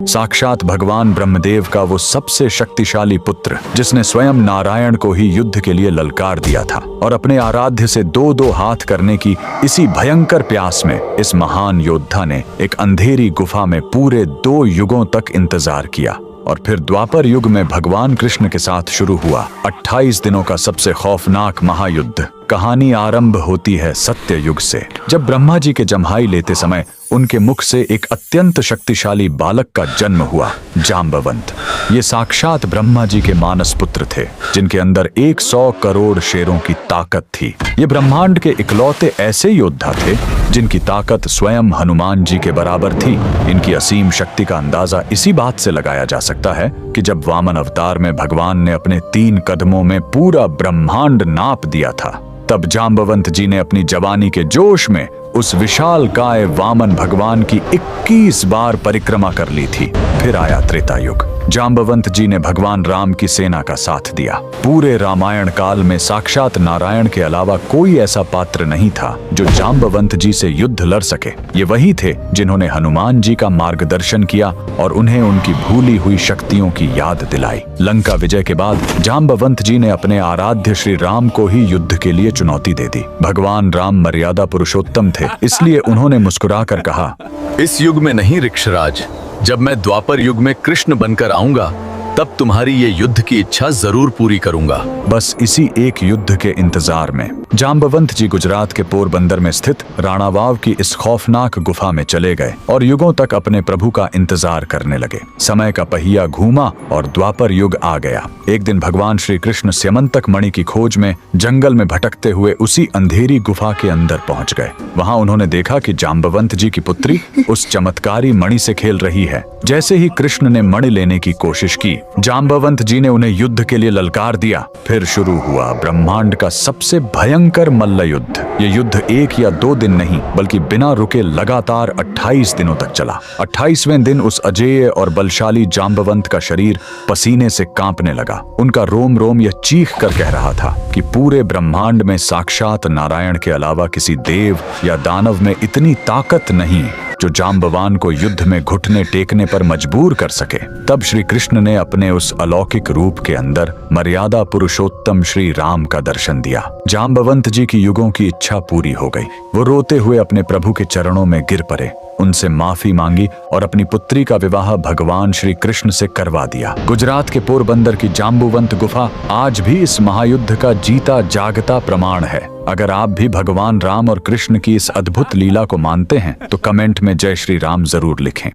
साक्षात भगवान ब्रह्मदेव का वो सबसे शक्तिशाली पुत्र, जिसने स्वयं नारायण को ही युद्ध के लिए ललकार दिया था। और अपने आराध्य से दो दो हाथ करने की इसी भयंकर प्यास में इस महान योद्धा ने एक अंधेरी गुफा में पूरे 2 युगों तक इंतजार किया। और फिर द्वापर युग में भगवान कृष्ण के साथ शुरू हुआ 28 दिनों का सबसे खौफनाक महायुद्ध। कहानी आरंभ होती है सत्य युग से, जब ब्रह्मा जी के जम्हाई लेते समय उनके मुख से एक अत्यंत शक्तिशाली बालक का जन्म हुआ, जाम्बवंत। ये साक्षात ब्रह्मा जी के मानस पुत्र थे, जिनके अंदर 100 करोड़ शेरों की ताकत थी। ये ब्रह्मांड के इकलौते ऐसे योद्धा थे जिनकी ताकत स्वयं हनुमान जी के बराबर थी। इनकी असीम शक्ति का अंदाजा इसी बात से लगाया जा सकता है कि जब वामन अवतार में भगवान ने अपने 3 कदमों में पूरा ब्रह्मांड नाप दिया था, तब जाम्बवंत जी ने अपनी जवानी के जोश में उस विशाल काय वामन भगवान की 21 बार परिक्रमा कर ली थी। फिर आया त्रेता युग। जाम्बवंत जी ने भगवान राम की सेना का साथ दिया। पूरे रामायण काल में साक्षात नारायण के अलावा कोई ऐसा पात्र नहीं था जो जाम्बवंत जी से युद्ध लड़ सके। ये वही थे जिन्होंने हनुमान जी का मार्गदर्शन किया और उन्हें उनकी भूली हुई शक्तियों की याद दिलाई। लंका विजय के बाद जाम्बवंत जी ने अपने आराध्य श्री राम को ही युद्ध के लिए चुनौती दे दी। भगवान राम मर्यादा पुरुषोत्तम थे, इसलिए उन्होंने मुस्कुराकर कहा, इस युग में नहीं ऋक्षराज, जब मैं द्वापर युग में कृष्ण बनकर आऊंगा तब तुम्हारी ये युद्ध की इच्छा जरूर पूरी करूंगा। बस इसी एक युद्ध के इंतजार में जाम्बवंत जी गुजरात के पोरबंदर में स्थित राणावाव की इस खौफनाक गुफा में चले गए और युगों तक अपने प्रभु का इंतजार करने लगे। समय का पहिया घूमा और द्वापर युग आ गया। एक दिन भगवान श्री कृष्ण स्यमंतक मणि की खोज में जंगल में भटकते हुए उसी अंधेरी गुफा के अंदर पहुंच गए। वहां उन्होंने देखा कि जाम्बवंत जी की पुत्री उस चमत्कारी मणि से खेल रही है। जैसे ही कृष्ण ने मणि लेने की कोशिश की, जाम्बवंत जी ने उन्हें युद्ध के लिए ललकार दिया। फिर शुरू हुआ ब्रह्मांड का सबसे भयंकर मल्ल युद्ध। ये युद्ध 1 या 2 दिन नहीं, बल्कि बिना रुके लगातार 28 दिनों तक चला। 28वें दिन उस अजेय और बलशाली जाम्बवंत का शरीर पसीने से कांपने लगा। उनका रोम रोम यह चीख कर कह रहा था कि पूरे ब्रह्मांड में साक्षात नारायण के अलावा किसी देव या दानव में इतनी ताकत नहीं जो जाम्बवान को युद्ध में घुटने टेकने पर मजबूर कर सके। तब श्री कृष्ण ने अपने उस अलौकिक रूप के अंदर मर्यादा पुरुषोत्तम श्री राम का दर्शन दिया। जाम्बवंत जी की युगों की इच्छा पूरी हो गई। वो रोते हुए अपने प्रभु के चरणों में गिर पड़े, उनसे माफी मांगी और अपनी पुत्री का विवाह भगवान श्री कृष्ण से करवा दिया। गुजरात के पोरबंदर की जाम्बुवंत गुफा आज भी इस महायुद्ध का जीता जागता प्रमाण है। अगर आप भी भगवान राम और कृष्ण की इस अद्भुत लीला को मानते हैं तो कमेंट में जय श्री राम जरूर लिखें।